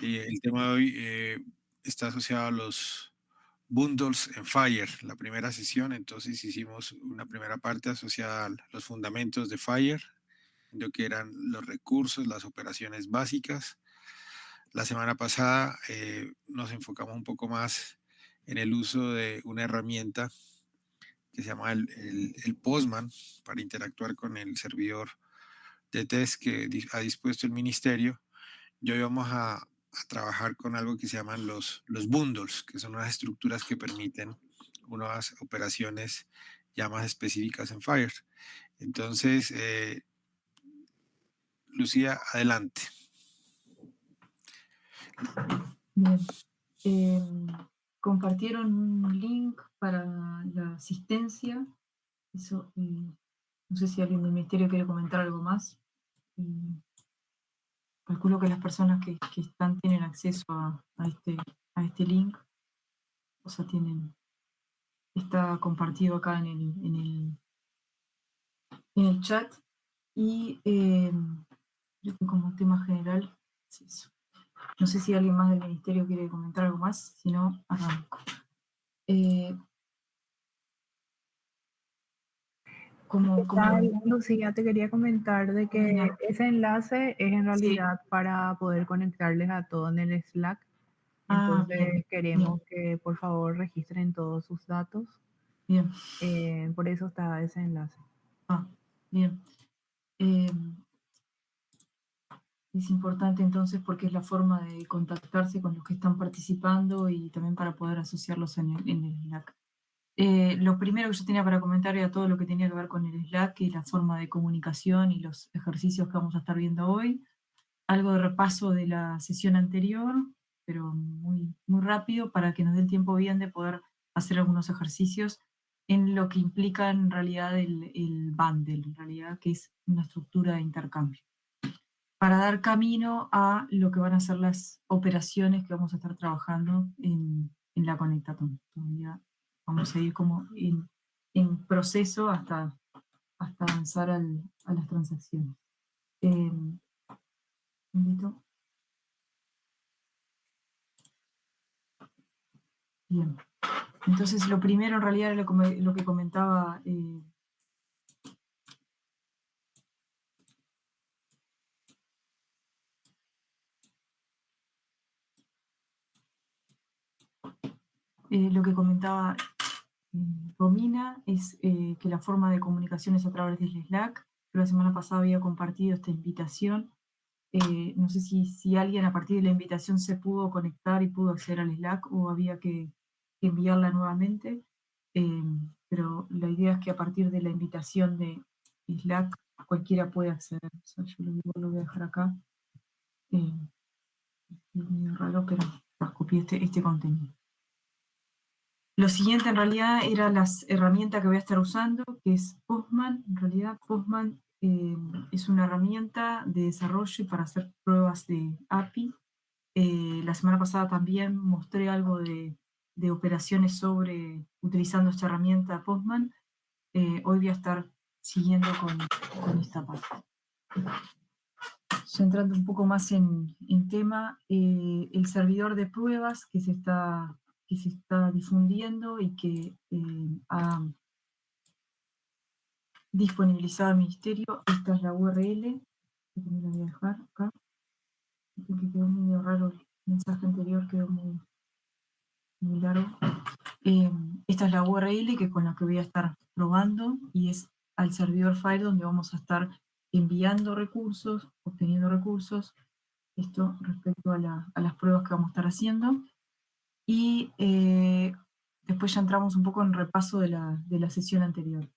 El tema de hoy está asociado a los bundles en Fire, la primera sesión. Entonces hicimos una primera parte asociada a los fundamentos de Fire, lo que eran los recursos, las operaciones básicas. La semana pasada nos enfocamos un poco más en el uso de una herramienta que se llama el Postman para interactuar con el servidor de test que ha dispuesto el ministerio. Y hoy vamos a trabajar con algo que se llaman los bundles, que son unas estructuras que permiten unas operaciones ya más específicas en Fire. Entonces, Lucía, adelante. Bien. Eh, Compartieron un link para la asistencia. Eso, no sé si alguien del ministerio quiere comentar algo más. Calculo que las personas que están tienen acceso a este link, o sea, está compartido acá en el chat. Y creo que como tema general es eso. No sé si alguien más del ministerio quiere comentar algo más, si no, arranco. ¿Qué Como tal, Lucía? Te quería comentar de que ese enlace es en sí. realidad para poder conectarles a todos en el Slack. Ah, bien, Entonces queremos bien, que por favor registren todos sus datos. bien. Por eso está ese enlace. Ah, bien. Eh, es importante entonces porque es la forma de contactarse con los que están participando y también para poder asociarlos en el Slack. Lo primero que yo tenía para comentar era todo lo que tenía que ver con el Slack y la forma de comunicación y los ejercicios que vamos a estar viendo hoy. Algo de repaso de la sesión anterior, pero muy, muy rápido para que nos dé el tiempo bien de poder hacer algunos ejercicios en lo que implica en realidad el bundle, en realidad, que es una estructura de intercambio, para dar camino a lo que van a ser las operaciones que vamos a estar trabajando en la Conectatón. Todavía vamos a ir como en proceso hasta avanzar a las transacciones. Invito. Bien. Entonces, lo primero en realidad era lo que comentaba Romina, es que la forma de comunicación es a través del Slack. Yo la semana pasada había compartido esta invitación. No sé si alguien a partir de la invitación se pudo conectar y pudo acceder al Slack o había que enviarla nuevamente. Eh, pero la idea es que a partir de la invitación de Slack cualquiera puede acceder. O sea, yo lo voy a dejar acá. Eh, es medio raro, pero copié este contenido. Lo siguiente en realidad era las herramientas que voy a estar usando, que es Postman. En realidad Postman es una herramienta de desarrollo para hacer pruebas de API. La semana pasada también mostré algo de operaciones utilizando esta herramienta Postman. Hoy voy a estar siguiendo con esta parte. Ya entrando un poco más en tema, el servidor de pruebas que se está difundiendo y que ha disponibilizado el ministerio. Esta es la URL, que también la voy a dejar acá. Que quedó medio raro el mensaje anterior, quedó muy largo. Esta es la URL que con la que voy a estar probando y es al servidor Fire donde vamos a estar enviando recursos, obteniendo recursos. Esto respecto a las pruebas que vamos a estar haciendo. Y después ya entramos un poco en repaso de la sesión anterior.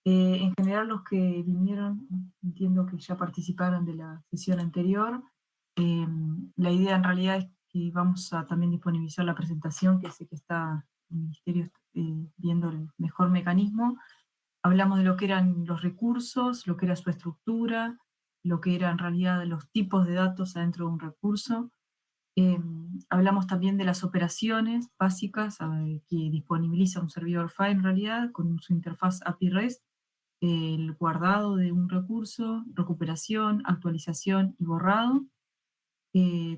En general los que vinieron, entiendo que ya participaron de la sesión anterior. La idea en realidad es que vamos a también disponibilizar la presentación, que sé que está el Ministerio viendo el mejor mecanismo. Hablamos de lo que eran los recursos, lo que era su estructura, lo que eran en realidad los tipos de datos adentro de un recurso. Hablamos también de las operaciones básicas que disponibiliza un servidor FAI en realidad, con su interfaz API REST, el guardado de un recurso, recuperación, actualización y borrado.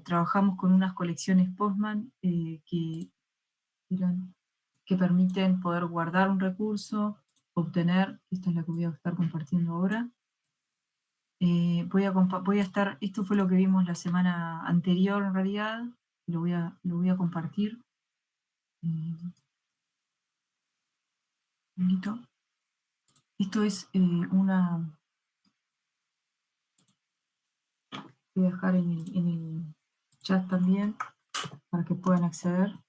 trabajamos con unas colecciones Postman que permiten poder guardar un recurso, obtener, esta es la que voy a estar compartiendo ahora. Esto fue lo que vimos la semana anterior en realidad, lo voy a compartir. Un minutito. Esto es voy a dejar en el chat también para que puedan acceder.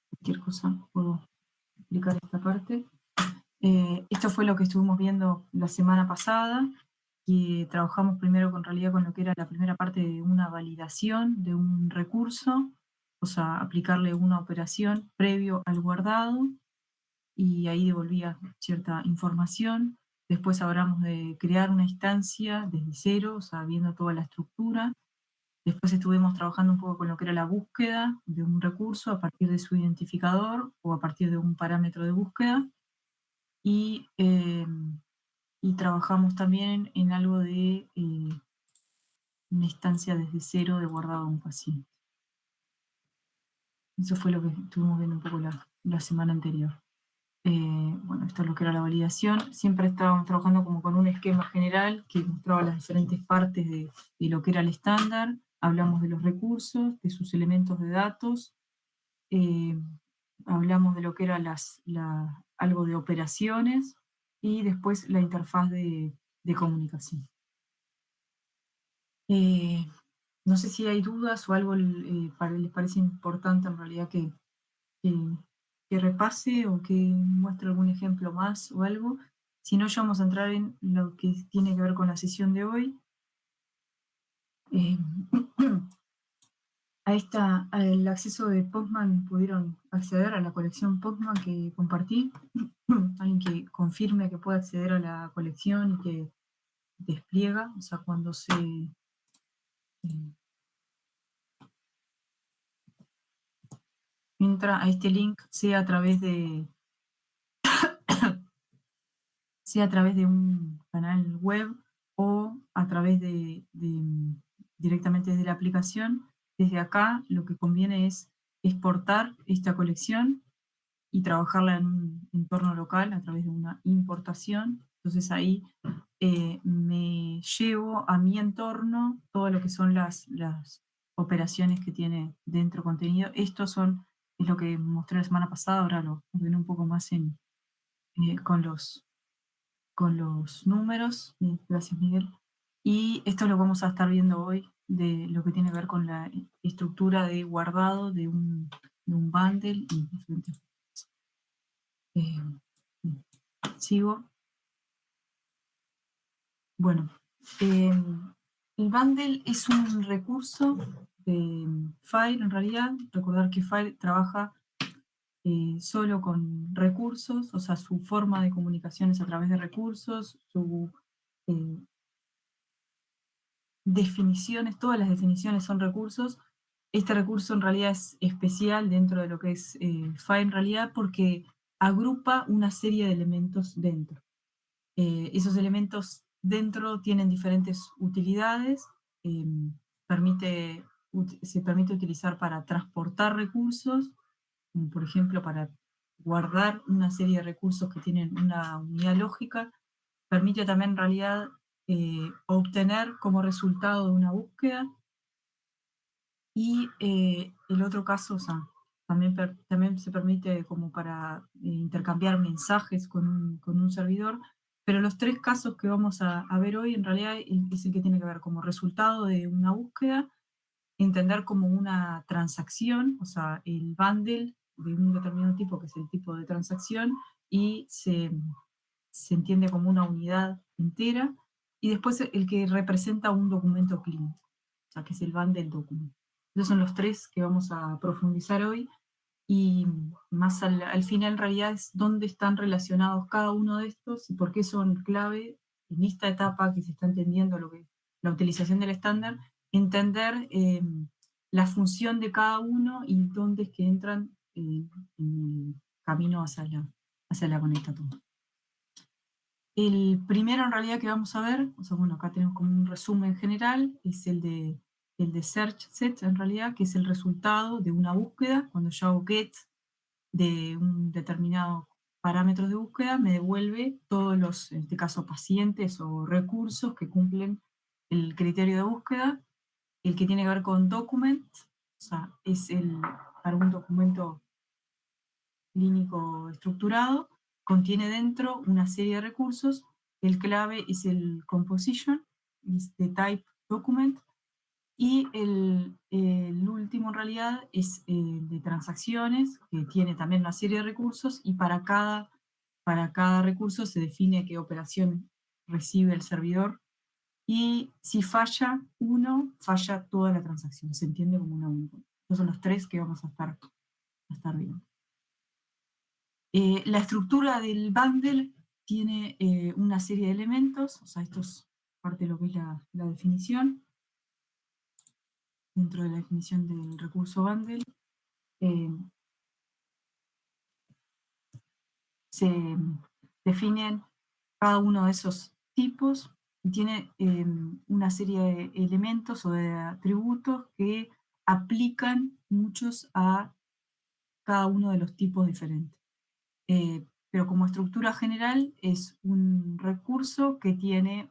Cualquier cosa puedo explicar esta parte. Esto fue lo que estuvimos viendo la semana pasada, que trabajamos primero con lo que era la primera parte de una validación de un recurso, o sea, aplicarle una operación previo al guardado, y ahí devolvía cierta información. Después hablamos de crear una instancia desde cero, o sea, viendo toda la estructura. Después estuvimos trabajando un poco con lo que era la búsqueda de un recurso a partir de su identificador o a partir de un parámetro de búsqueda. Y trabajamos también en algo de una instancia desde cero de guardado a un paciente. Eso fue lo que estuvimos viendo un poco la semana anterior. Bueno, esto es lo que era la validación. Siempre estábamos trabajando como con un esquema general que mostraba las diferentes partes de lo que era el estándar. Hablamos de los recursos, de sus elementos de datos. Hablamos de lo que era algo de operaciones y después la interfaz de comunicación. No sé si hay dudas o algo les parece importante en realidad que repase o que muestre algún ejemplo más o algo. Si no, ya vamos a entrar en lo que tiene que ver con la sesión de hoy. Al acceso de Postman pudieron acceder a la colección Postman que compartí. Alguien que confirme que puede acceder a la colección y que despliega, o sea, cuando se entra a este link, sea a través de un canal web o a través directamente desde la aplicación. Desde acá lo que conviene es exportar esta colección y trabajarla en un entorno local a través de una importación. Entonces ahí me llevo a mi entorno todo lo que son las operaciones que tiene dentro contenido. Es lo que mostré la semana pasada, ahora lo ven un poco más con los números. Gracias, Miguel. Y esto lo vamos a estar viendo hoy, de lo que tiene que ver con la estructura de guardado de un bundle y diferentes. Sigo. Bueno, el bundle es un recurso de File, en realidad. Recordar que File trabaja solo con recursos, o sea, su forma de comunicación es a través de recursos, su definiciones, todas las definiciones son recursos. Este recurso en realidad es especial dentro de lo que es File en realidad porque agrupa una serie de elementos dentro. Esos elementos dentro tienen diferentes utilidades. Se permite utilizar para transportar recursos, como por ejemplo para guardar una serie de recursos que tienen una unidad lógica. Permite también en realidad obtener como resultado de una búsqueda. Y el otro caso, o sea, también se permite como para intercambiar mensajes con un servidor, pero los tres casos que vamos a ver hoy en realidad es el que tiene que ver como resultado de una búsqueda, entender como una transacción, o sea, el bundle de un determinado tipo, que es el tipo de transacción, y se entiende como una unidad entera, y después el que representa un documento clean, o sea, que es el bundle document. Esos son los tres que vamos a profundizar hoy, y más al final en realidad es dónde están relacionados cada uno de estos y por qué son clave en esta etapa que se está entendiendo la utilización del estándar, entender la función de cada uno y dónde es que entran en el camino hacia la conectación. El primero en realidad que vamos a ver, o sea, bueno, acá tenemos como un resumen general, es el de search set en realidad, que es el resultado de una búsqueda. Cuando yo hago get de un determinado parámetro de búsqueda, me devuelve todos los, en este caso, pacientes o recursos que cumplen el criterio de búsqueda. El que tiene que ver con document, o sea, es para un documento clínico estructurado, contiene dentro una serie de recursos. El clave es el composition, es de type document, y el último en realidad es de transacciones, que tiene también una serie de recursos, y para cada recurso se define qué operación recibe el servidor, y si falla uno, falla toda la transacción, se entiende como una única. Estos son los tres que vamos a estar viendo. La estructura del bundle tiene una serie de elementos, o sea, esto es parte de lo que es la definición. Dentro de la definición del recurso bundle, se definen cada uno de esos tipos y tiene una serie de elementos o de atributos que aplican muchos a cada uno de los tipos diferentes. Pero como estructura general es un recurso que tiene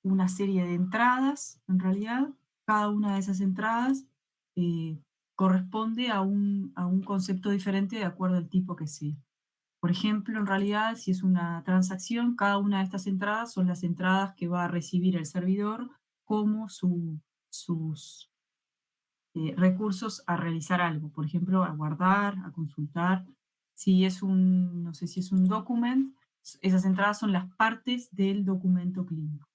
una serie de entradas, en realidad. Cada una de esas entradas corresponde a un concepto diferente de acuerdo al tipo que sea. Por ejemplo, en realidad, si es una transacción, cada una de estas entradas son las entradas que va a recibir el servidor como sus recursos a realizar algo. Por ejemplo, a guardar, a consultar. Si es no sé si es un document, esas entradas son las partes del documento clínico.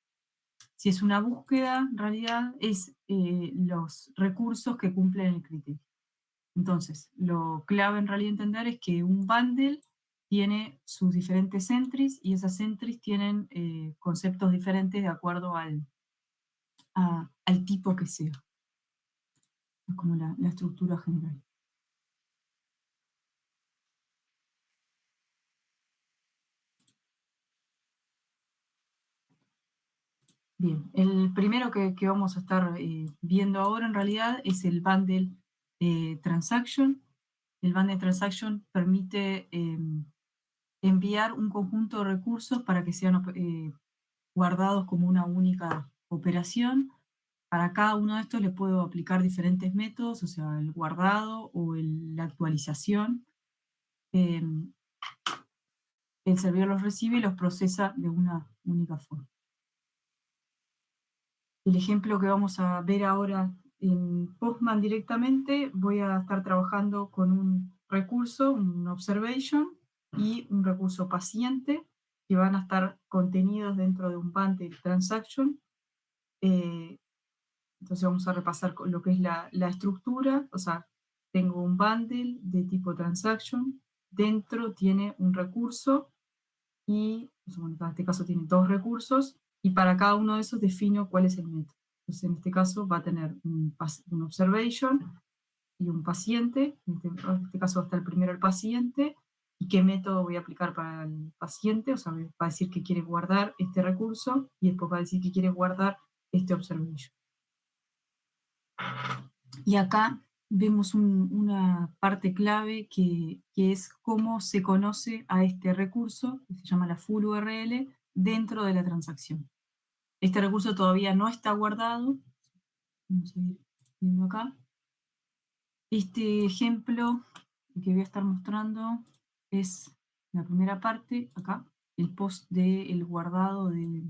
Si es una búsqueda, en realidad, es los recursos que cumplen el criterio. Entonces, lo clave en realidad entender es que un bundle tiene sus diferentes entries y esas entries tienen conceptos diferentes de acuerdo al tipo que sea. Es como la estructura general. Bien, el primero que vamos a estar viendo ahora en realidad es el bundle transaction. El bundle transaction permite enviar un conjunto de recursos para que sean guardados como una única operación. Para cada uno de estos le puedo aplicar diferentes métodos, o sea, el guardado o la actualización. El servidor los recibe y los procesa de una única forma. El ejemplo que vamos a ver ahora en Postman directamente, voy a estar trabajando con un recurso, un observation, y un recurso paciente, que van a estar contenidos dentro de un bundle transaction. Entonces vamos a repasar lo que es la estructura, o sea, tengo un bundle de tipo transaction, dentro tiene un recurso, y bueno, en este caso tiene dos recursos, y para cada uno de esos defino cuál es el método. Entonces en este caso va a tener un observation y un paciente, en este caso va a estar primero el paciente, y qué método voy a aplicar para el paciente, o sea, va a decir que quiere guardar este recurso, y después va a decir que quiere guardar este observation. Y acá vemos una parte clave que es cómo se conoce a este recurso, que se llama la full URL, dentro de la transacción. Este recurso todavía no está guardado. Vamos a ir viendo acá. Este ejemplo que voy a estar mostrando es la primera parte, acá, el post del guardado de...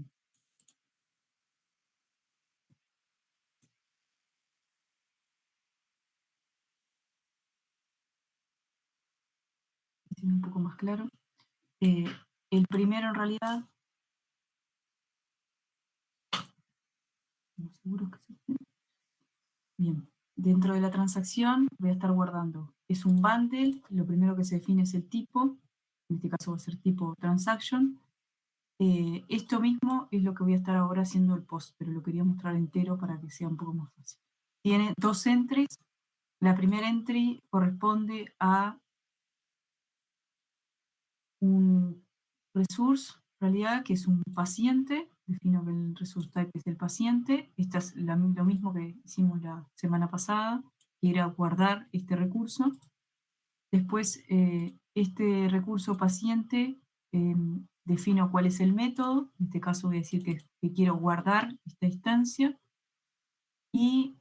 Un poco más claro. El primero en realidad... ¿Seguro que sí? Bien, dentro de la transacción voy a estar guardando. Es un bundle, lo primero que se define es el tipo, en este caso va a ser tipo transaction. Esto mismo es lo que voy a estar ahora haciendo el post, pero lo quería mostrar entero para que sea un poco más fácil. Tiene dos entries. La primera entry corresponde a un resource, en realidad, que es un paciente. Defino que el resource type es el paciente. Esta es lo mismo que hicimos la semana pasada, que era guardar este recurso. Después, este recurso paciente, defino cuál es el método. En este caso voy a decir que quiero guardar esta instancia. Y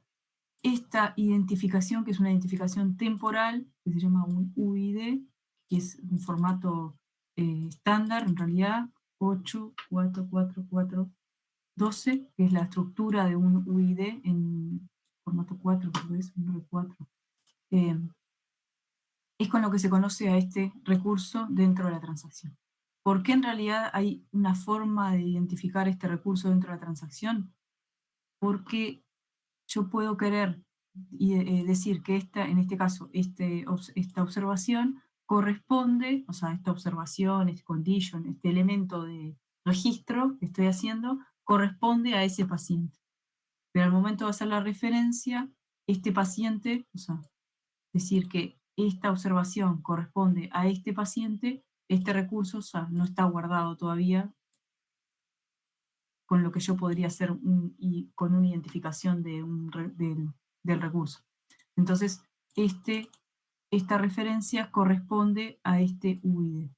esta identificación, que es una identificación temporal, que se llama un UID, que es un formato estándar, en realidad, 84442, que es la estructura de un UID en formato 4, creo que es un R4. Es con lo que se conoce a este recurso dentro de la transacción. ¿Por qué en realidad hay una forma de identificar este recurso dentro de la transacción? Porque yo puedo querer decir que en este caso, esta observación corresponde, o sea, esta observación, este condition, este elemento de registro que estoy haciendo, corresponde a ese paciente. Pero al momento de hacer la referencia, este paciente, o sea, decir que esta observación corresponde a este paciente, este recurso, o sea, no está guardado todavía con lo que yo podría hacer con una identificación del recurso. Entonces, esta referencia corresponde a este UID.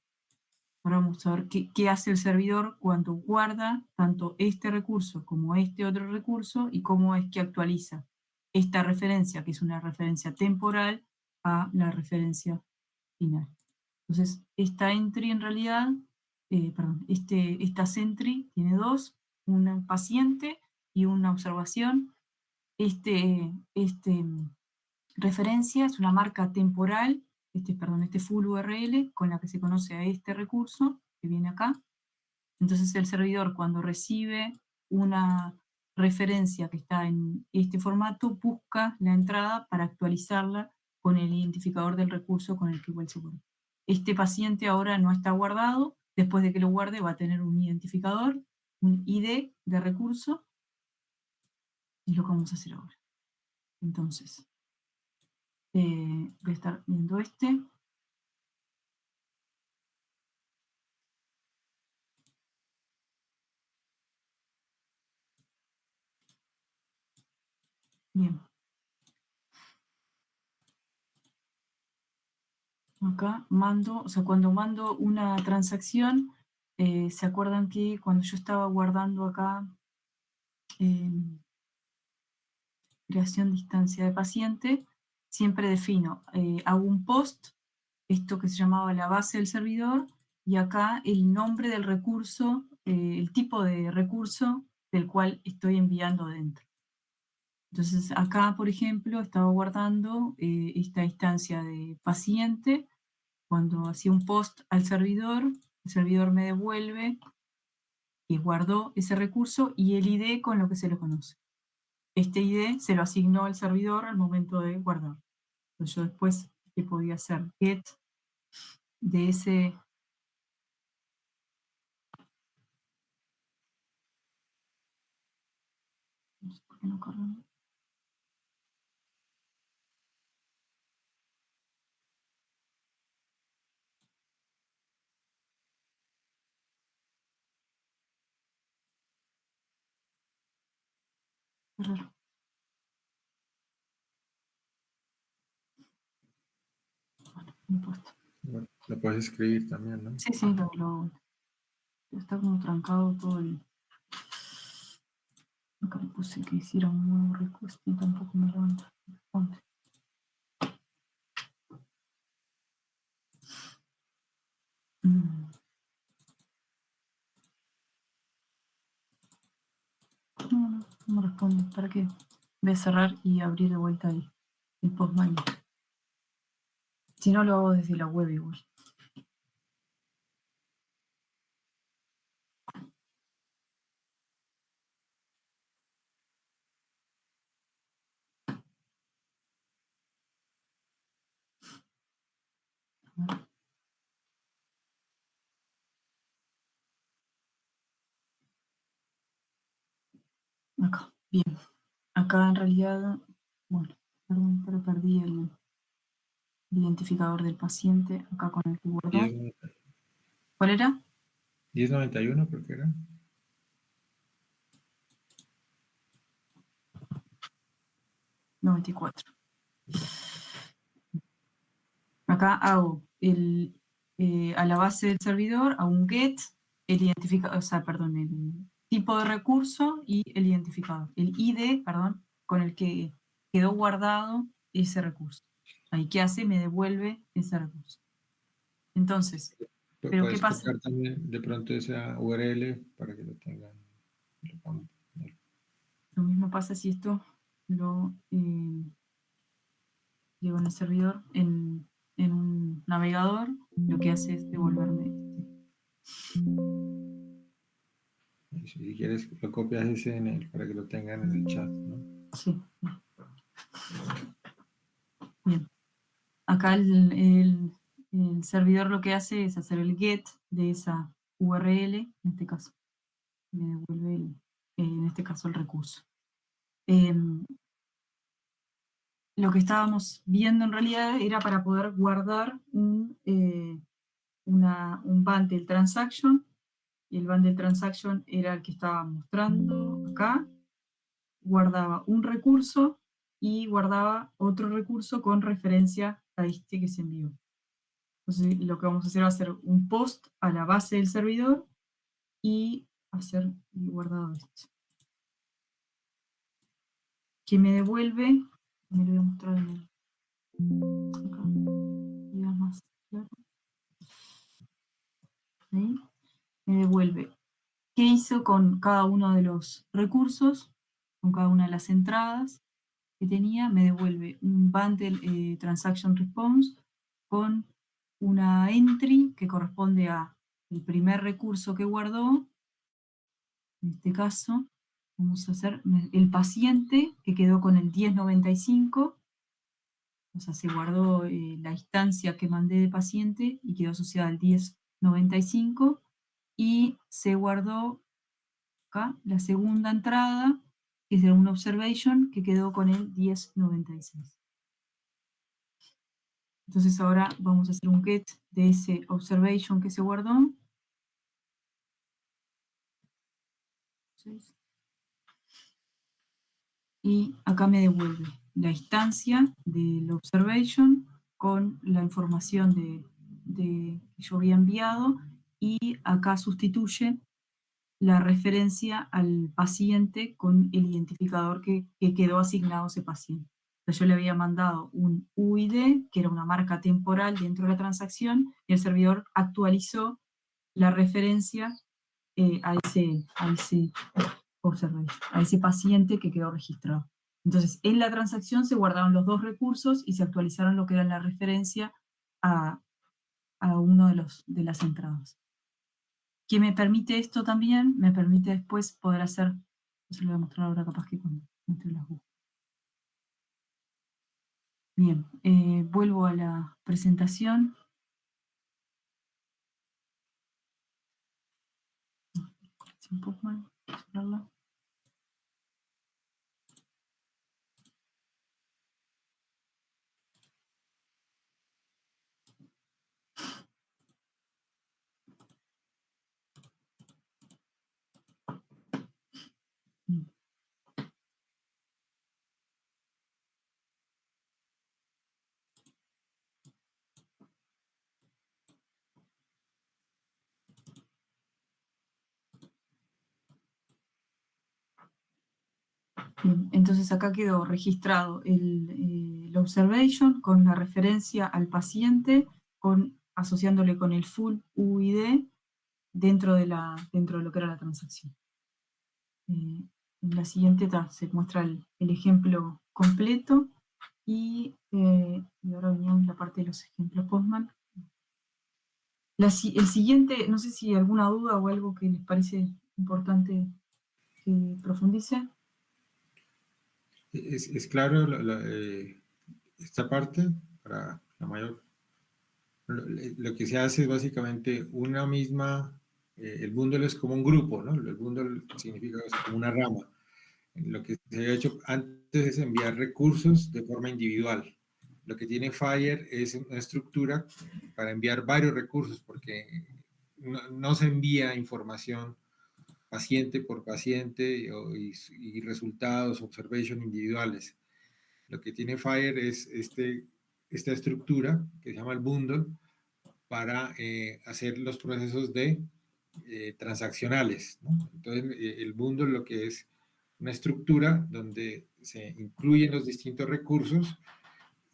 Ahora vamos a ver qué hace el servidor cuando guarda tanto este recurso como este otro recurso y cómo es que actualiza esta referencia, que es una referencia temporal, a la referencia final. Entonces, esta entry en realidad, esta entry tiene dos, un paciente y una observación. Referencia es una marca temporal, este full URL con la que se conoce a este recurso que viene acá. Entonces el servidor, cuando recibe una referencia que está en este formato, busca la entrada para actualizarla con el identificador del recurso con el que igual se guarda. Este paciente ahora no está guardado. Después de que lo guarde va a tener un identificador, un ID de recurso, y lo que vamos a hacer ahora. Entonces, voy a estar viendo este. Bien. Acá mando, o sea, cuando mando una transacción, ¿se acuerdan que cuando yo estaba guardando acá creación de instancia de paciente, siempre defino, hago un post, esto que se llamaba la base del servidor, y acá el nombre del recurso, el tipo de recurso del cual estoy enviando dentro. Entonces acá, por ejemplo, estaba guardando esta instancia de paciente. Cuando hacía un post al servidor, el servidor me devuelve que guardó ese recurso y el ID con lo que se lo conoce. Este ID se lo asignó al servidor al momento de guardar. Entonces yo después que podía hacer get de ese... No sé por qué no carga. Qué raro. Bueno, no importa. Bueno, lo puedes escribir también, ¿no? Sí, está como trancado todo el... Acá le puse que hiciera un nuevo request y tampoco me levanta. Ponte. No me responde. ¿Para qué? Voy a cerrar y abrir de vuelta el postman. Si no, lo hago desde la web igual. Acá, bien. Acá en realidad, bueno, perdón, pero perdí el identificador del paciente, acá con el que guardó. ¿Cuál era? 1091 creo que era. No, 24. Acá hago a la base del servidor, hago un get, el tipo de recurso y el identificador. El ID, perdón, con el que quedó guardado ese recurso. Ahí, ¿qué hace? Me devuelve ese recurso. Entonces, ¿pero qué Puedes pasa? copiar también de pronto esa URL para que lo tengan. Lo mismo pasa si esto lo llevo en el servidor, en un navegador, lo que hace es devolverme Si quieres, lo copias ese para que lo tengan en el chat, ¿no? Sí. Bien. Acá el servidor lo que hace es hacer el get de esa URL, en este caso. Me devuelve, en este caso, el recurso. Lo que estábamos viendo en realidad era para poder guardar un bundle transaction, y el bundle transaction era el que estaba mostrando acá. Guardaba un recurso y guardaba otro recurso con referencia a este que se envió. Entonces lo que vamos a hacer va a ser un post a la base del servidor y hacer guardado esto. Que me devuelve, me lo voy a mostrar en el, acá, ya más claro. Ahí. Me devuelve qué hizo con cada uno de los recursos, con cada una de las entradas que tenía. Me devuelve un bundle transaction response con una entry que corresponde a el primer recurso que guardó. En este caso, vamos a hacer el paciente que quedó con el 1095. O sea, se guardó la instancia que mandé de paciente y quedó asociada al 1095. Y se guardó acá la segunda entrada, que es de una observation, que quedó con el 1096. Entonces ahora vamos a hacer un get de ese observation que se guardó. Y acá me devuelve la instancia del observation con la información que yo había enviado, y acá sustituye la referencia al paciente con el identificador que quedó asignado a ese paciente. Entonces yo le había mandado un UID, que era una marca temporal dentro de la transacción, y el servidor actualizó la referencia a ese paciente que quedó registrado. Entonces, en la transacción se guardaron los dos recursos y se actualizaron lo que era la referencia a uno de las entradas. ¿Qué me permite esto también? Me permite después poder hacer, eso lo voy a mostrar ahora capaz que cuando entre las búsquedas. Bien, vuelvo a la presentación. Un poco mal, cerrarla. Bien, entonces acá quedó registrado el observation con la referencia al paciente, asociándole con el full UID dentro de lo que era la transacción. En la siguiente se muestra el ejemplo completo, y ahora veníamos la parte de los ejemplos Postman. El siguiente, no sé si alguna duda o algo que les parece importante que profundice. Es claro esta parte para la mayor. Lo que se hace es básicamente una misma, el bundle es como un grupo, ¿no? El bundle significa como una rama. Lo que se ha hecho antes es enviar recursos de forma individual. Lo que tiene Fire es una estructura para enviar varios recursos, porque no se envía información paciente por paciente y resultados, observation individuales. Lo que tiene FHIR es esta estructura que se llama el bundle para hacer los procesos de transaccionales, ¿no? Entonces, el bundle lo que es una estructura donde se incluyen los distintos recursos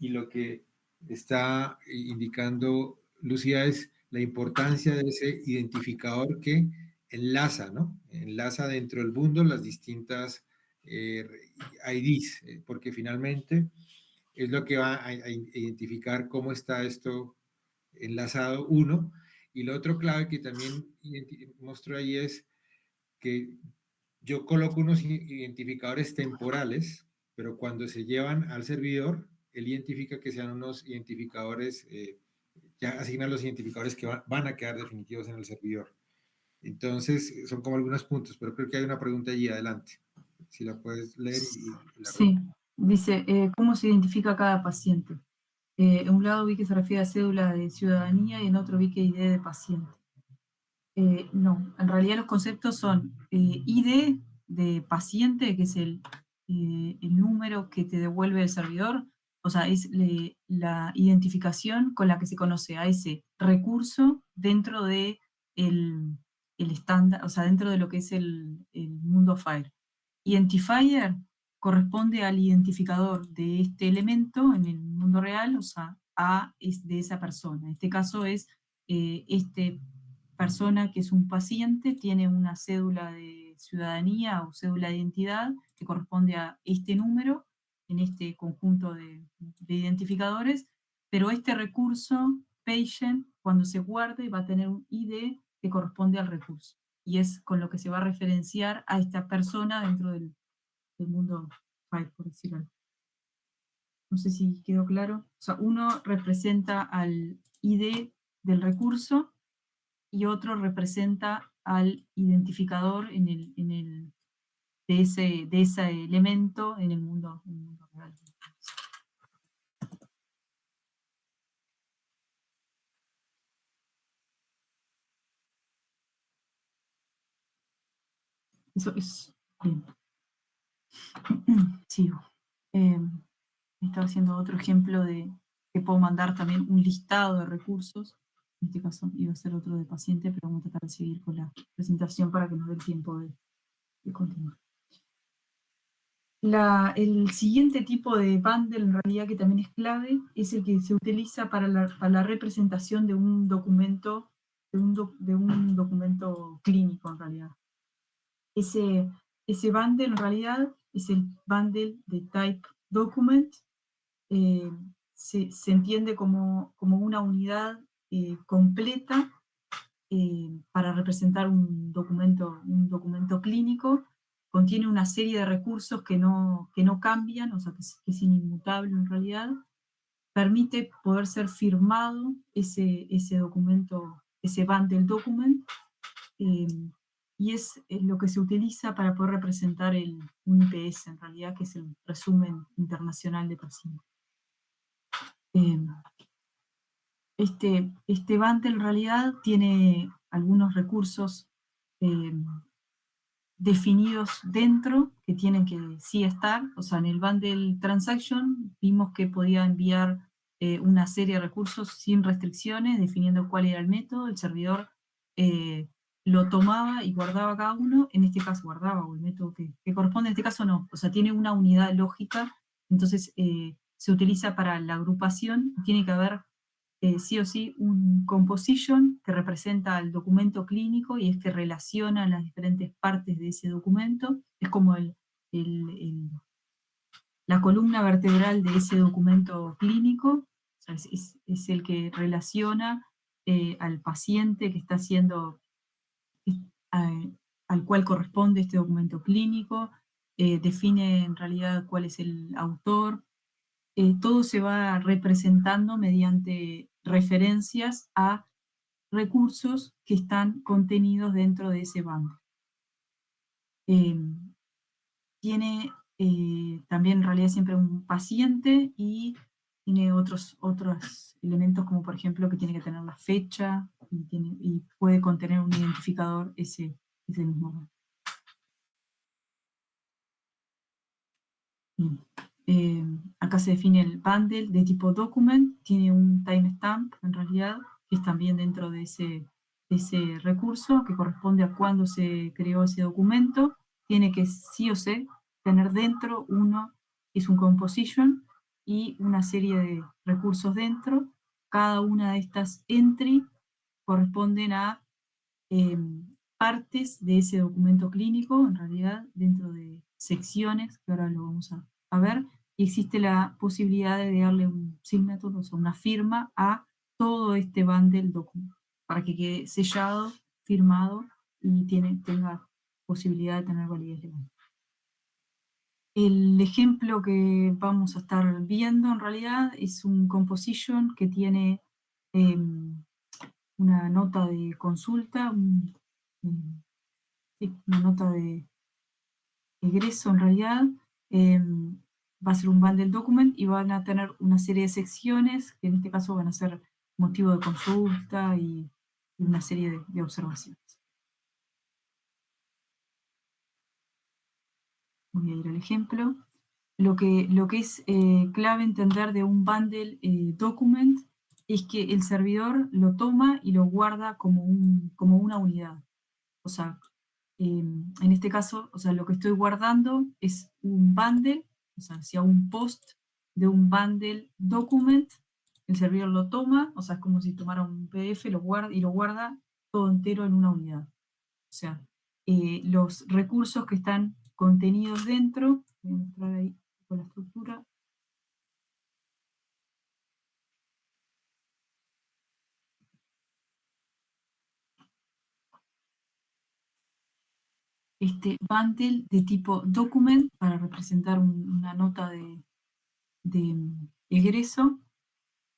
y lo que está indicando Lucía es la importancia de ese identificador que enlaza, ¿no? Enlaza dentro del bundle las distintas IDs, porque finalmente es lo que va a identificar cómo está esto enlazado, uno. Y lo otro clave que también mostró ahí es que yo coloco unos identificadores temporales, pero cuando se llevan al servidor, él identifica que sean unos identificadores, ya asigna los identificadores que van a quedar definitivos en el servidor. Entonces, son como algunos puntos, pero creo que hay una pregunta allí, adelante. Si la puedes leer y la Sí, dice, ¿cómo se identifica cada paciente? En un lado vi que se refiere a cédula de ciudadanía y en otro vi que ID de paciente. No, en realidad los conceptos son ID de paciente, que es el número que te devuelve el servidor, o sea, es la identificación con la que se conoce a ese recurso dentro de el estándar, o sea, dentro de lo que es el mundo FHIR. Identifier corresponde al identificador de este elemento en el mundo real, o sea, A es de esa persona. En este caso es este persona que es un paciente, tiene una cédula de ciudadanía o cédula de identidad que corresponde a este número en este conjunto de identificadores, pero este recurso, patient, cuando se guarde va a tener un ID que corresponde al recurso. Y es con lo que se va a referenciar a esta persona dentro del mundo FHIR, por decirlo. No sé si quedó claro. O sea, uno representa al ID del recurso y otro representa al identificador de ese elemento en el mundo real. Eso es bien. Sigo. Estaba haciendo otro ejemplo de que puedo mandar también un listado de recursos. En este caso iba a ser otro de paciente, pero vamos a tratar de seguir con la presentación para que nos dé el tiempo de continuar. El siguiente tipo de bundle, en realidad, que también es clave, es el que se utiliza para la representación de un documento, de un documento clínico, en realidad. Ese bundle, en realidad, es el bundle de type document. Se entiende como una unidad completa para representar un documento clínico. Contiene una serie de recursos que no cambian, o sea, que es inmutable en realidad. Permite poder ser firmado ese documento, ese bundle document, y es lo que se utiliza para poder representar un IPS, en realidad, que es el resumen internacional de pacientes. Este bundle en realidad tiene algunos recursos definidos dentro que tienen que sí estar. O sea, en el bundle transaction vimos que podía enviar una serie de recursos sin restricciones, definiendo cuál era el método. El servidor lo tomaba y guardaba cada uno. En este caso guardaba, o el método que corresponde, en este caso no. O sea, tiene una unidad lógica, entonces se utiliza para la agrupación. Tiene que haber sí o sí un composition que representa al documento clínico y es que relaciona las diferentes partes de ese documento. Es como la columna vertebral de ese documento clínico. O sea, es el que relaciona al paciente que está haciendo, al cual corresponde este documento clínico, define en realidad cuál es el autor. Todo se va representando mediante referencias a recursos que están contenidos dentro de ese bundle. Tiene también en realidad siempre un paciente y tiene otros elementos como por ejemplo que tiene que tener la fecha, y puede contener un identificador ese mismo bundle. Bien. Acá se define el bundle de tipo document, tiene un timestamp en realidad, que es también dentro de ese recurso, que corresponde a cuándo se creó ese documento. Tiene que sí o sí tener dentro uno, que es un composition, y una serie de recursos dentro. Cada una de estas entry corresponden a partes de ese documento clínico, en realidad, dentro de secciones, que ahora lo vamos a ver, y existe la posibilidad de darle un signature, o sea, una firma a todo este bundle document, para que quede sellado, firmado, y tenga posibilidad de tener validez legal. El ejemplo que vamos a estar viendo, en realidad, es un composition que tiene una nota de consulta, sí, una nota de egreso en realidad, va a ser un bundle document y van a tener una serie de secciones que en este caso van a ser motivo de consulta y una serie de observaciones. Voy a ir al ejemplo. Lo que es clave entender de un bundle document es que el servidor lo toma y lo guarda como una unidad. O sea, en este caso, o sea, lo que estoy guardando es un bundle, o sea, si hago un post de un bundle document, el servidor lo toma, o sea, es como si tomara un PDF lo guarda todo entero en una unidad. O sea, los recursos que están contenidos dentro, voy a mostrar ahí con la estructura. Este bundle de tipo document para representar una nota de egreso,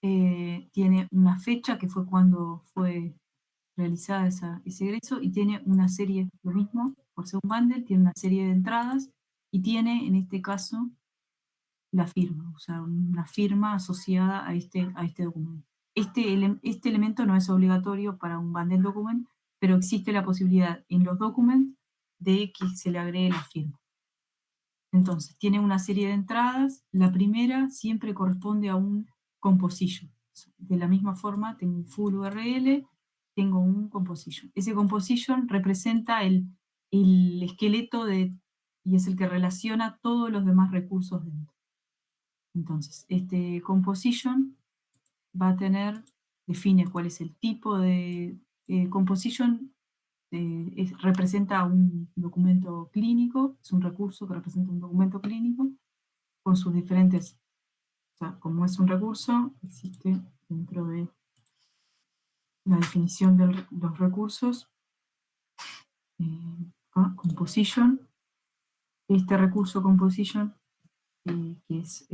tiene una fecha que fue cuando fue realizada ese egreso y tiene una serie, lo mismo, por ser un bundle, tiene una serie de entradas y tiene, en este caso, la firma, o sea, una firma asociada a este documento. Este elemento no es obligatorio para un bundle document, pero existe la posibilidad en los documents de que se le agregue la firma. Entonces, tiene una serie de entradas. La primera siempre corresponde a un composition. De la misma forma, tengo un full URL, tengo un composition. Ese composition representa el esqueleto y es el que relaciona todos los demás recursos dentro. Entonces, este composition va a define cuál es el tipo de composition. Representa un documento clínico, es un recurso que representa un documento clínico con sus diferentes, o sea, como es un recurso, existe dentro de la definición de los recursos, composition, este recurso composition, que es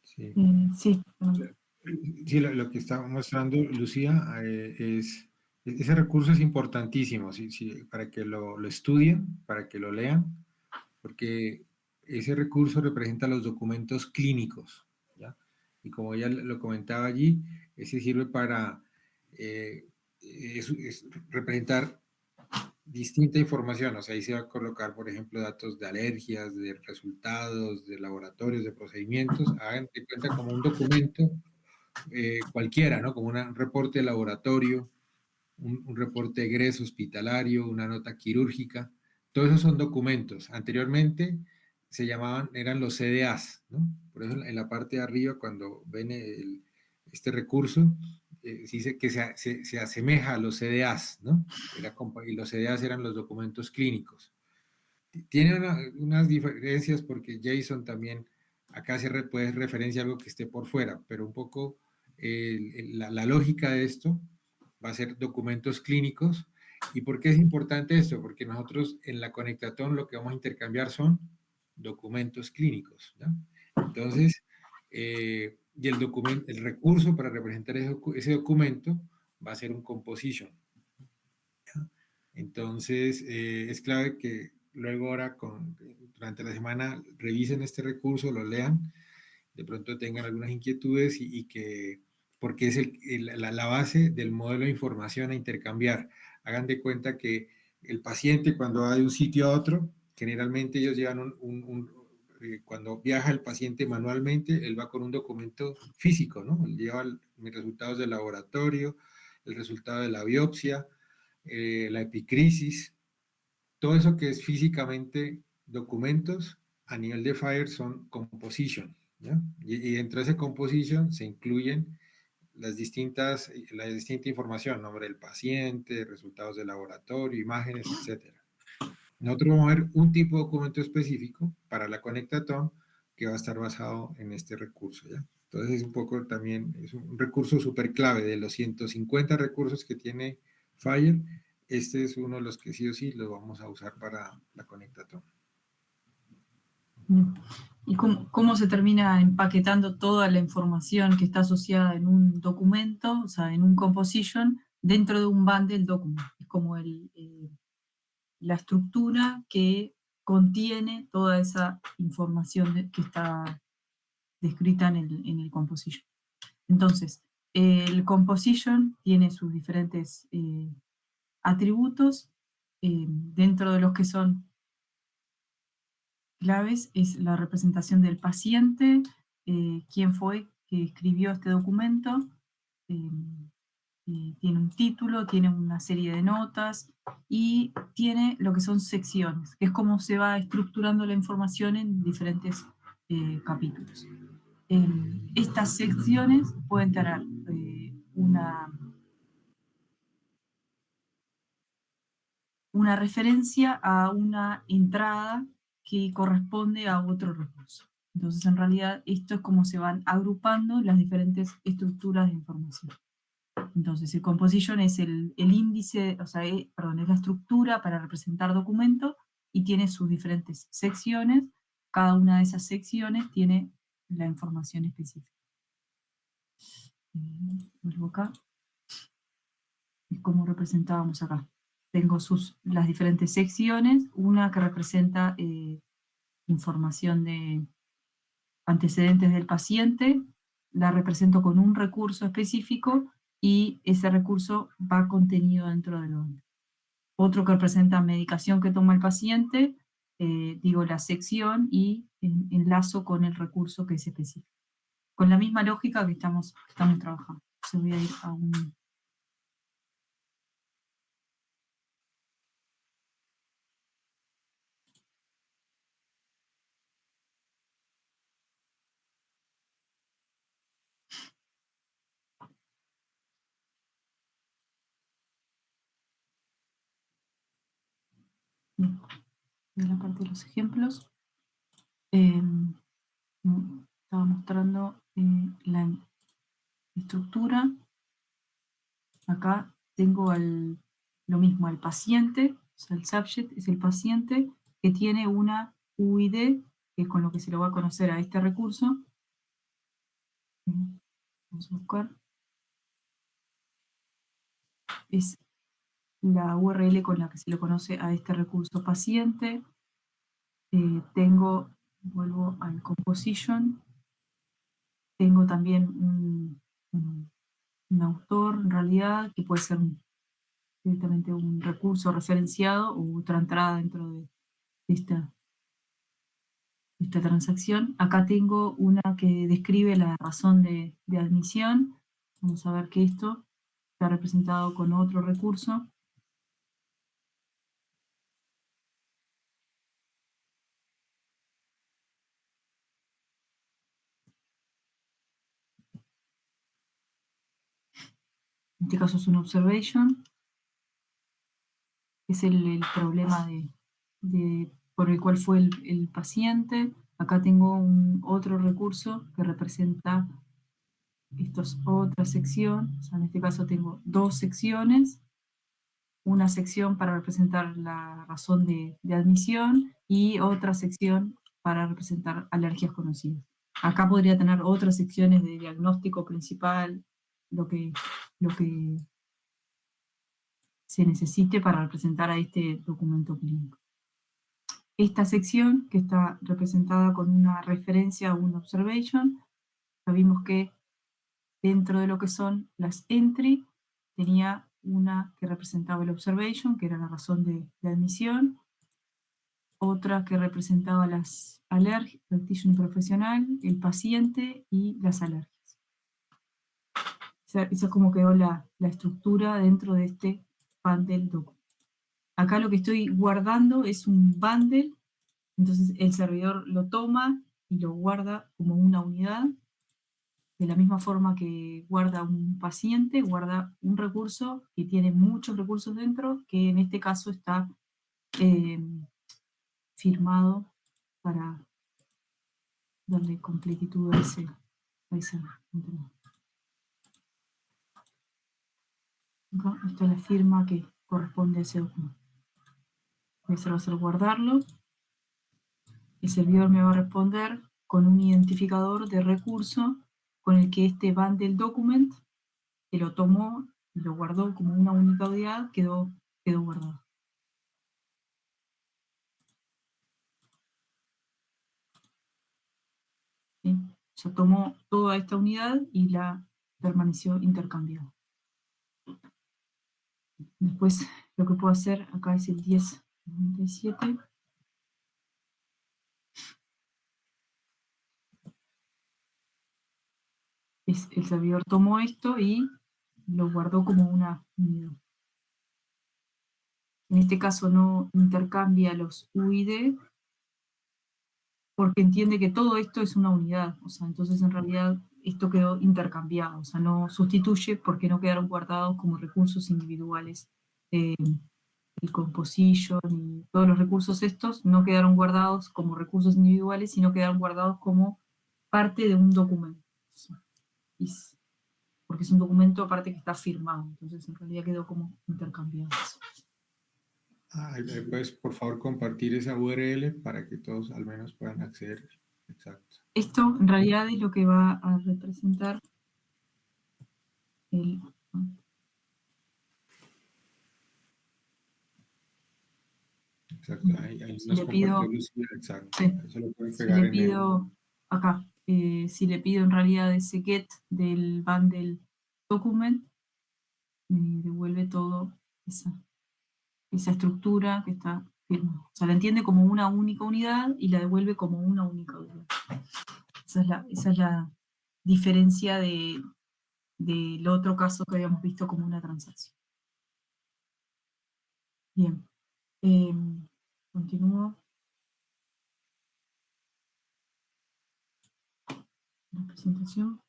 Sí. Sí, Sí, lo que está mostrando Lucía ese recurso es importantísimo para que lo estudien, para que lo lean, porque ese recurso representa los documentos clínicos, ¿ya? Y como ya lo comentaba allí, ese sirve para representar distinta información, o sea, ahí se va a colocar, por ejemplo, datos de alergias, de resultados, de laboratorios, de procedimientos, hagan de cuenta como un documento cualquiera, ¿no? Como un reporte de laboratorio, un reporte de egreso hospitalario, una nota quirúrgica, todos esos son documentos. Anteriormente eran los CDAs, ¿no? Por eso en la parte de arriba, cuando ven este recurso, se dice que se asemeja a los CDAs, ¿no? Y los CDAs eran los documentos clínicos. Tiene unas diferencias porque JSON también, acá puede referencia a algo que esté por fuera, pero un poco la lógica de esto va a ser documentos clínicos. ¿Y por qué es importante esto? Porque nosotros en la Conectatón lo que vamos a intercambiar son documentos clínicos, ¿no? Entonces, y el recurso para representar ese documento va a ser un composition. ¿Ya? Entonces, es clave que luego ahora, durante la semana, revisen este recurso, lo lean de pronto tengan algunas inquietudes y que, porque es la base del modelo de información a intercambiar. Hagan de cuenta que el paciente cuando va de un sitio a otro, generalmente ellos llevan cuando viaja el paciente manualmente, él va con un documento físico, ¿no? Él lleva mis resultados del laboratorio, el resultado de la biopsia, la epicrisis, todo eso que es físicamente documentos a nivel de FHIR son composition, ¿ya? Y dentro de ese composition se incluyen la distinta información, nombre del paciente, resultados de laboratorio, imágenes, etc. Nosotros vamos a ver un tipo de documento específico para la Conectatón que va a estar basado en este recurso, ¿ya? Entonces es un poco también, es un recurso súper clave. De los 150 recursos que tiene FHIR, este es uno de los que sí o sí lo vamos a usar para la Conectatón. ¿Y cómo se termina empaquetando toda la información que está asociada en un documento, o sea, en un composition, dentro de un bundle document? Es como la estructura que contiene toda esa información que está descrita en el composition. Entonces, el composition tiene sus diferentes atributos, dentro de los que son claves es la representación del paciente, quién fue que escribió este documento, tiene un título, tiene una serie de notas y tiene lo que son secciones, que es como se va estructurando la información en diferentes capítulos. Estas secciones pueden tener una referencia a una entrada que corresponde a otro recurso. Entonces, en realidad, esto es como se van agrupando las diferentes estructuras de información. Entonces, el composition es el índice, o sea, perdón, es la estructura para representar documentos y tiene sus diferentes secciones. Cada una de esas secciones tiene la información específica. Vuelvo acá. Es como representábamos acá. Tengo las diferentes secciones, una que representa información de antecedentes del paciente, la represento con un recurso específico y ese recurso va contenido dentro del bundle. Otro que representa medicación que toma el paciente, digo la sección y enlazo con el recurso que es específico. Con la misma lógica que estamos trabajando. Entonces voy a ir a un... de la parte de los ejemplos. Estaba mostrando la estructura. Acá tengo lo mismo, al paciente, o sea, el subject es el paciente que tiene una UID, que es con lo que se lo va a conocer a este recurso. Vamos a buscar. Es la URL con la que se lo conoce a este recurso paciente. Vuelvo al composition, tengo también un autor, en realidad, que puede ser directamente un recurso referenciado o otra entrada dentro de esta transacción. Acá tengo una que describe la razón de admisión. Vamos a ver que esto está representado con otro recurso. En este caso es un observation. Es el problema por el cual fue el paciente. Acá tengo otro recurso que representa esto es otra sección. O sea, en este caso tengo dos secciones. Una sección para representar la razón de admisión y otra sección para representar alergias conocidas. Acá podría tener otras secciones de diagnóstico principal, lo que se necesite para representar a este documento clínico. Esta sección, que está representada con una referencia a un observation, ya vimos que dentro de lo que son las entry, tenía una que representaba el observation, que era la razón de admisión, otra que representaba las alergias, practitioner profesional, el paciente y las alergias. Esa es como quedó la estructura dentro de este bundle document. Acá lo que estoy guardando es un bundle, entonces el servidor lo toma y lo guarda como una unidad, de la misma forma que guarda un paciente, guarda un recurso que tiene muchos recursos dentro, que en este caso está firmado para darle completitud a ese contenido. Acá está la firma que corresponde a ese documento. Voy a hacer guardarlo. El servidor me va a responder con un identificador de recurso con el que este bundle document, que lo tomó y lo guardó como una única unidad, quedó guardado. ¿Sí? Ya tomó toda esta unidad y la permaneció intercambiada. Después lo que puedo hacer acá es el 1097. El servidor tomó esto y lo guardó como una unidad. En este caso no intercambia los UID porque entiende que todo esto es una unidad. O sea, entonces en realidad esto quedó intercambiado. O sea, no sustituye porque no quedaron guardados como recursos individuales. El composition y todos los recursos estos no quedaron guardados como recursos individuales, sino quedaron guardados como parte de un documento. Porque es un documento aparte que está firmado, entonces en realidad quedó como intercambiado. ¿Puedes por favor compartir esa URL para que todos al menos puedan acceder? Exacto. Esto en realidad es lo que va a representar el... Exacto, ahí Si nos le pido, compartió Lucía, exacto. sí, Eso lo pueden si pegar le en pido acá, si le pido en realidad ese get del bundle document, me devuelve todo esa estructura que está firmada. O sea, la entiende como una única unidad y la devuelve como una única unidad. Esa es la diferencia del otro caso que habíamos visto como una transacción. Bien. Continúo. La presentación.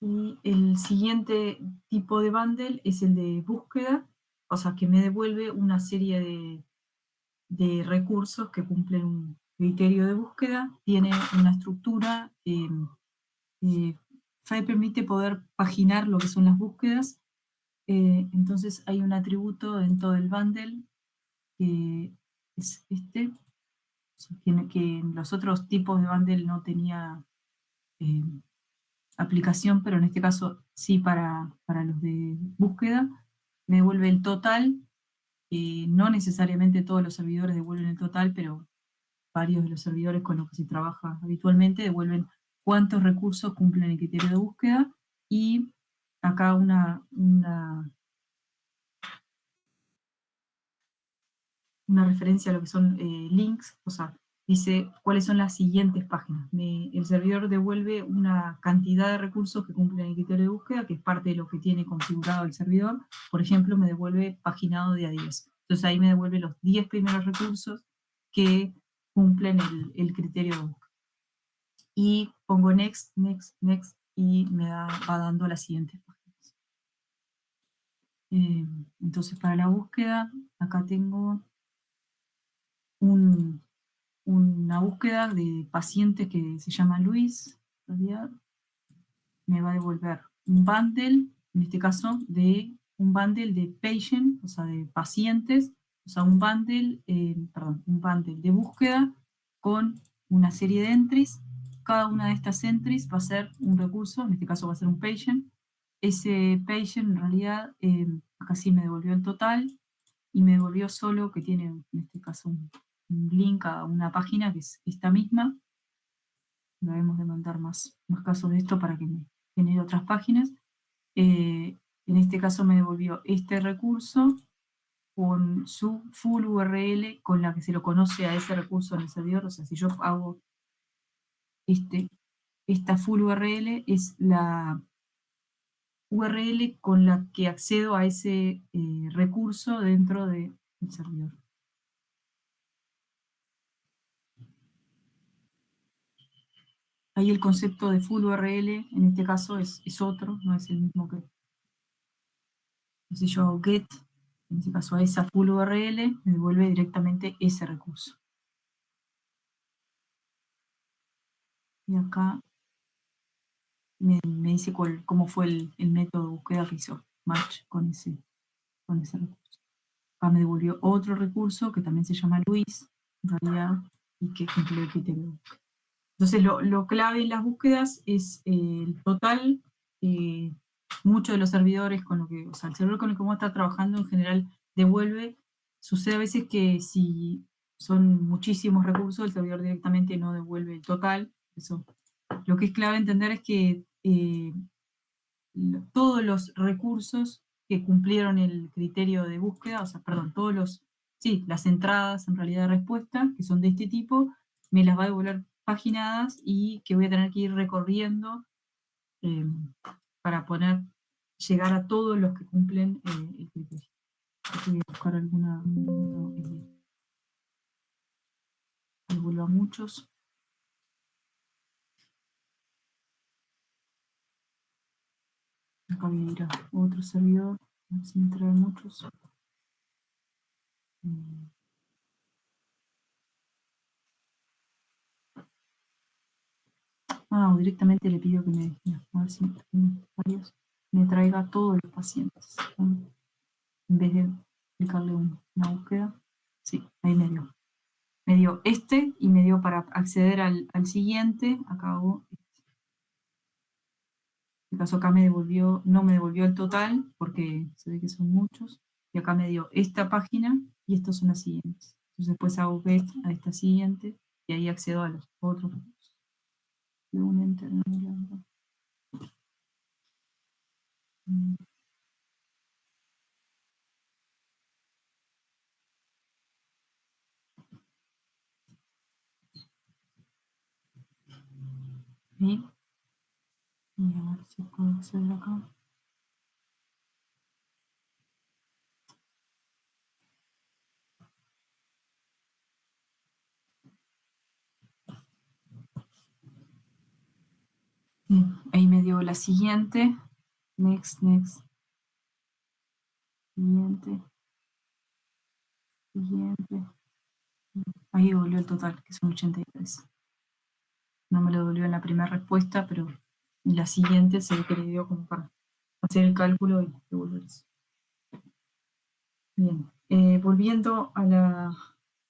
Y el siguiente tipo de bundle es el de búsqueda, o sea, que me devuelve una serie de recursos que cumplen un criterio de búsqueda. Tiene una estructura FAI permite poder paginar lo que son las búsquedas. Entonces hay un atributo dentro del bundle que es este, o sea, que en los otros tipos de bundle no tenía aplicación, pero en este caso sí para los de búsqueda. Me devuelve el total. No necesariamente todos los servidores devuelven el total, pero varios de los servidores con los que se trabaja habitualmente devuelven cuántos recursos cumplen el criterio de búsqueda, y acá una referencia a lo que son links, o sea, dice cuáles son las siguientes páginas. El servidor devuelve una cantidad de recursos que cumplen el criterio de búsqueda, que es parte de lo que tiene configurado el servidor. Por ejemplo, me devuelve paginado de A10. Entonces ahí me devuelve los 10 primeros recursos que cumplen el criterio de búsqueda. Y pongo next, next, next, y me va dando las siguientes páginas. Entonces para la búsqueda, acá tengo una búsqueda de pacientes que se llama Luis. En realidad me va a devolver un bundle, en este caso de un bundle de patient, o sea, de pacientes, o sea, un bundle de búsqueda con una serie de entries. Cada una de estas entries va a ser un recurso, en este caso va a ser un patient. Ese patient en realidad, acá sí me devolvió el total, y me devolvió solo que tiene, en este caso, un link a una página que es esta misma. debemos de mandar más casos de esto para que me genere otras páginas. En este caso me devolvió este recurso con su full URL con la que se lo conoce a ese recurso en el servidor. O sea, si yo hago esta full URL es la URL con la que accedo a ese recurso dentro del servidor. Ahí el concepto de full URL en este caso es otro, no es el mismo que si yo hago get, en este caso a esa full URL, me devuelve directamente ese recurso. Y acá me dice cómo fue el método de búsqueda que hizo match con ese recurso. Acá me devolvió otro recurso que también se llama Luis, en realidad, y que cumple el criterio de búsqueda. Entonces lo clave en las búsquedas es el total. Muchos de los servidores con lo que, o sea, el servidor con el que vamos a estar trabajando en general devuelve. Sucede a veces que si son muchísimos recursos, el servidor directamente no devuelve el total. Eso. Lo que es clave entender es que todos los recursos que cumplieron el criterio de búsqueda, o sea, perdón, las entradas en realidad de respuesta, que son de este tipo, me las va a devolver paginadas y que voy a tener que ir recorriendo para llegar a todos los que cumplen el criterio. Aquí voy a buscar alguno devuelvo a muchos. Acá voy a ir a otro servidor, a ver si me trae muchos. O directamente le pido que a ver si varios, me traiga todos los pacientes. En vez de aplicarle una búsqueda. Sí, ahí me dio. Me dio este y me dio para acceder al siguiente. Acá hago este. En este caso acá no me devolvió el total porque se ve que son muchos. Y acá me dio esta página y estas son las siguientes. Entonces después hago get a esta siguiente y ahí accedo a los otros. De un enter. Y a ver si puedo acceder acá. Bien, ahí me dio la siguiente. Next. Siguiente. Ahí devolvió el total, que son 83. No me lo devolvió en la primera respuesta, pero en la siguiente se ve que le dio como para hacer el cálculo y devolver eso. Bien, volviendo a la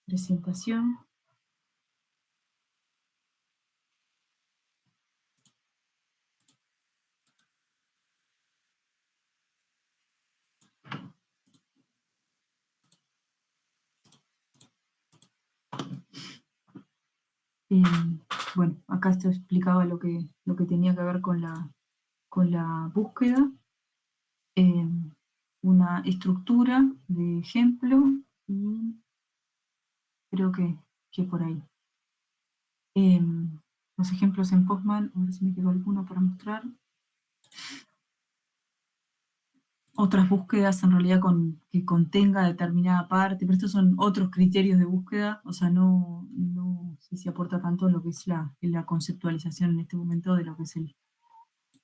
presentación. Bueno, acá esto explicaba lo que tenía que ver con la búsqueda. Una estructura de ejemplo y creo que por ahí. Los ejemplos en Postman, a ver si me quedó alguno para mostrar. Otras búsquedas en realidad que contenga determinada parte, pero estos son otros criterios de búsqueda, o sea, no sé si aporta tanto lo que es la conceptualización en este momento de lo que es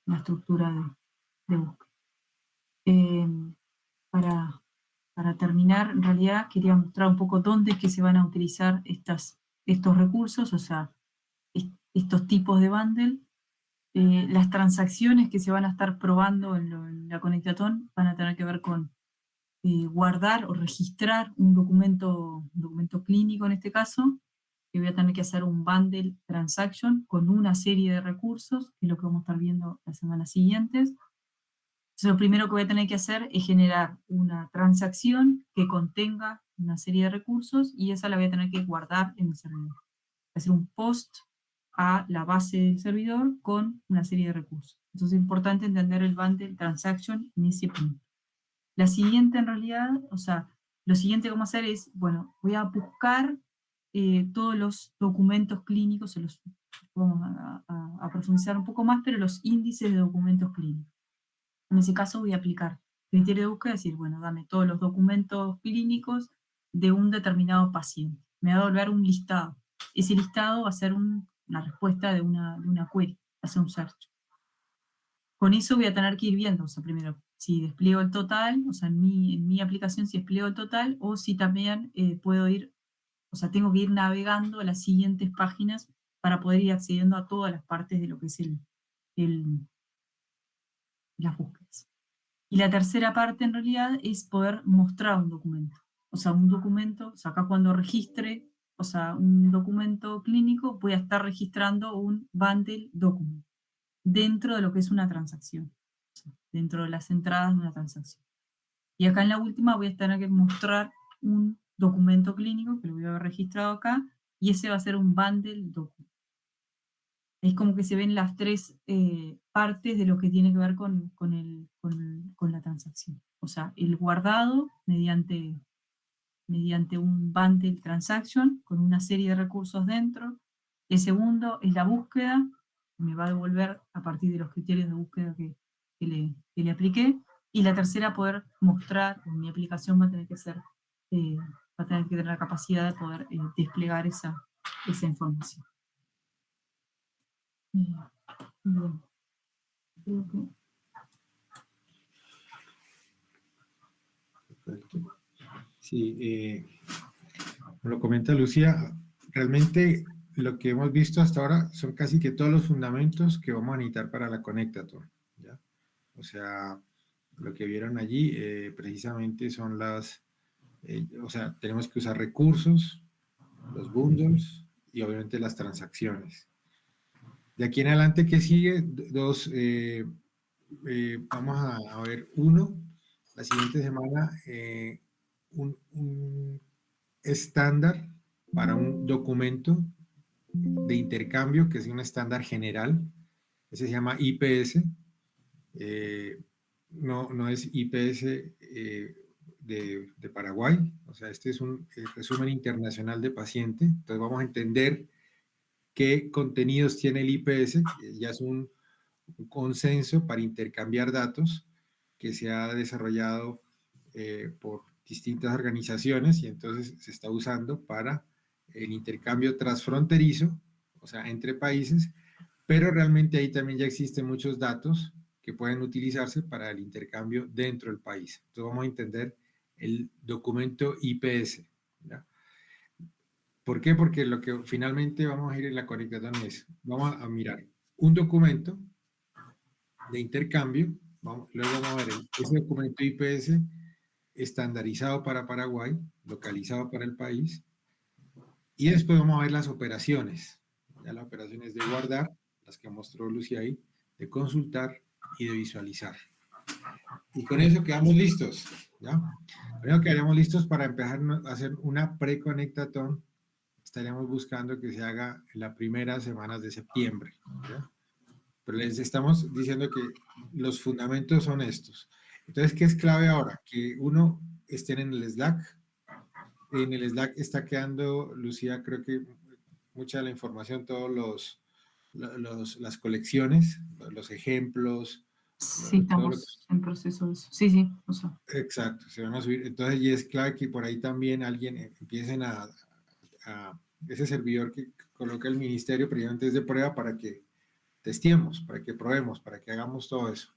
la estructura de búsqueda. Para terminar, en realidad quería mostrar un poco dónde es que se van a utilizar estos recursos, o sea, estos tipos de bundle. Las transacciones que se van a estar probando en la Conectatón van a tener que ver con guardar o registrar un documento clínico en este caso, que voy a tener que hacer un bundle transaction con una serie de recursos, que es lo que vamos a estar viendo las semanas siguientes. Entonces, lo primero que voy a tener que hacer es generar una transacción que contenga una serie de recursos y esa la voy a tener que guardar en el servidor. Voy a hacer un post a la base del servidor con una serie de recursos. Entonces es importante entender el bundle transaction en ese punto. La siguiente en realidad, o sea, lo siguiente que vamos a hacer es, bueno, voy a buscar todos los documentos clínicos, vamos a profundizar un poco más, pero los índices de documentos clínicos. En ese caso voy a aplicar criterio de búsqueda, decir, bueno, dame todos los documentos clínicos de un determinado paciente. Me va a devolver un listado. Ese listado va a ser una respuesta de una query, hacer un search. Con eso voy a tener que ir viendo, o sea, primero, si despliego el total, o sea, en mi aplicación si despliego el total, o si también puedo ir, o sea, tengo que ir navegando a las siguientes páginas para poder ir accediendo a todas las partes de lo que es las búsquedas. Y la tercera parte, en realidad, es poder mostrar un documento. O sea, un documento, o sea, acá cuando registre, o sea, un documento clínico, voy a estar registrando un bundle document dentro de lo que es una transacción, o sea, dentro de las entradas de una transacción. Y acá en la última voy a tener que mostrar un documento clínico, que lo voy a haber registrado acá, y ese va a ser un bundle document. Es como que se ven las tres partes de lo que tiene que ver con la transacción. O sea, el guardado mediante un bundle transaction con una serie de recursos dentro. El segundo es la búsqueda, me va a devolver a partir de los criterios de búsqueda que le apliqué. Y la tercera, poder mostrar, mi aplicación va a tener que ser, va a tener que tener la capacidad de poder desplegar esa información. Bien. Creo que... Perfecto. Sí, como lo comenta Lucía, realmente lo que hemos visto hasta ahora son casi que todos los fundamentos que vamos a necesitar para la Connectathon, ¿ya? O sea, lo que vieron allí precisamente son o sea, tenemos que usar recursos, los bundles y obviamente las transacciones. De aquí en adelante, ¿qué sigue? Vamos a ver la siguiente semana, un estándar para un documento de intercambio, que es un estándar general. Ese se llama IPS. No es IPS de Paraguay. O sea, este es un resumen internacional de paciente. Entonces vamos a entender qué contenidos tiene el IPS. Ya es un consenso para intercambiar datos que se ha desarrollado por distintas organizaciones y entonces se está usando para el intercambio transfronterizo, o sea, entre países, pero realmente ahí también ya existen muchos datos que pueden utilizarse para el intercambio dentro del país. Entonces vamos a entender el documento IPS, ¿ya? ¿Por qué? Porque lo que finalmente vamos a ir en la Connectathon es, vamos a mirar un documento de intercambio, luego vamos a ver ese documento IPS estandarizado para Paraguay, localizado para el país, y después vamos a ver las operaciones, ya las operaciones de guardar, las que mostró Lucía ahí, de consultar y de visualizar. Y con eso quedamos listos, ¿ya? Con eso quedaríamos listos para empezar a hacer una pre-Connectathon. Estaríamos buscando que se haga en las primeras semanas de septiembre, ¿ya? Pero les estamos diciendo que los fundamentos son estos. Entonces, ¿qué es clave ahora? Que uno esté en el Slack. En el Slack está quedando, Lucía, creo que mucha de la información, todos las colecciones, los ejemplos. Sí, estamos en proceso de eso. Sí, sí. O sea. Exacto, se van a subir. Entonces, y es clave que por ahí también alguien empiecen ese servidor que coloca el ministerio, precisamente es de prueba para que testeemos, para que probemos, para que hagamos todo eso.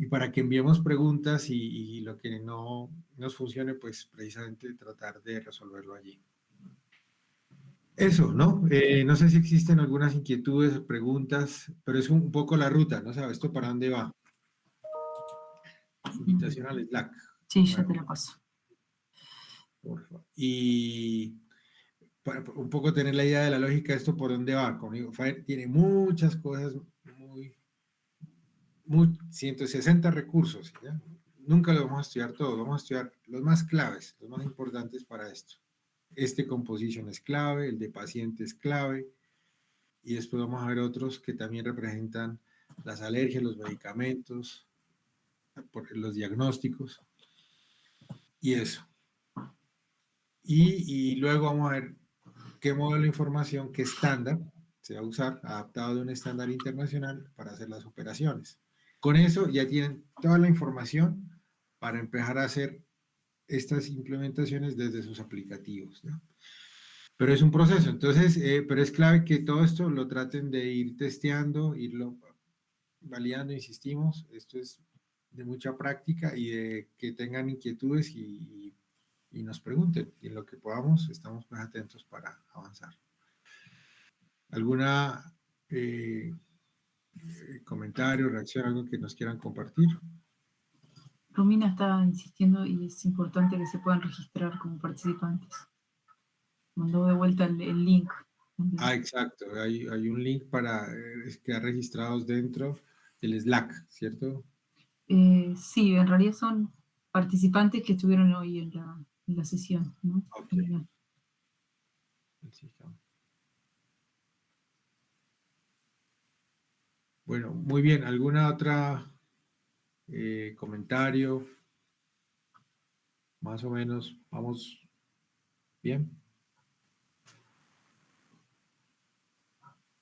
Y para que enviemos preguntas y lo que no nos funcione, pues precisamente tratar de resolverlo allí. Eso, ¿no? No sé si existen algunas inquietudes, preguntas, pero es un poco la ruta, ¿no? ¿Sabes esto para dónde va? Invitación al Slack. Sí, ya te lo paso. Por favor. Y para un poco tener la idea de la lógica de esto por dónde va. Conmigo, Fire tiene muchas cosas 160 recursos, ¿ya? Nunca lo vamos a estudiar todo, vamos a estudiar los más claves, los más importantes para esto. Este composition es clave, el de paciente es clave, y después vamos a ver otros que también representan las alergias, los medicamentos, los diagnósticos y eso. Y luego vamos a ver qué modelo de información, qué estándar se va a usar, adaptado de un estándar internacional para hacer las operaciones. Con eso ya tienen toda la información para empezar a hacer estas implementaciones desde sus aplicativos, ¿no? Pero es un proceso, entonces, pero es clave que todo esto lo traten de ir testeando, irlo validando, insistimos, esto es de mucha práctica y de que tengan inquietudes y nos pregunten, y en lo que podamos estamos pues atentos para avanzar. ¿Alguna comentario, reacción, algo que nos quieran compartir? Romina está insistiendo y es importante que se puedan registrar como participantes. Mandó de vuelta el link. Ah, exacto. Hay un link para quedar registrados dentro del Slack, ¿cierto? Sí, en realidad son participantes que estuvieron hoy en la sesión, ¿no? Ok. Bueno, muy bien. ¿Alguna otra comentario? Más o menos, ¿vamos bien?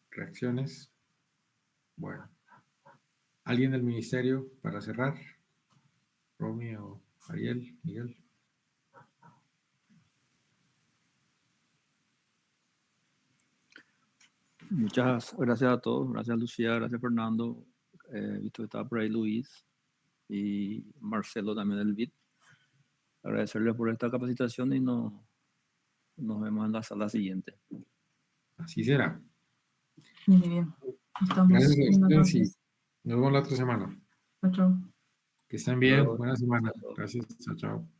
¿Reacciones? Bueno. ¿Alguien del ministerio para cerrar? Romy o Ariel, Miguel. Muchas gracias a todos. Gracias, Lucía. Gracias, Fernando. Visto que estaba por ahí Luis y Marcelo también del BIT. Agradecerles por esta capacitación y nos vemos en la sala siguiente. Así será. Muy bien. Estamos Gracias a viendo ustedes y entonces. nos vemos la otra semana. Chao, chao. Que estén bien. Luego, Buena semana. Gracias. Chao, chao.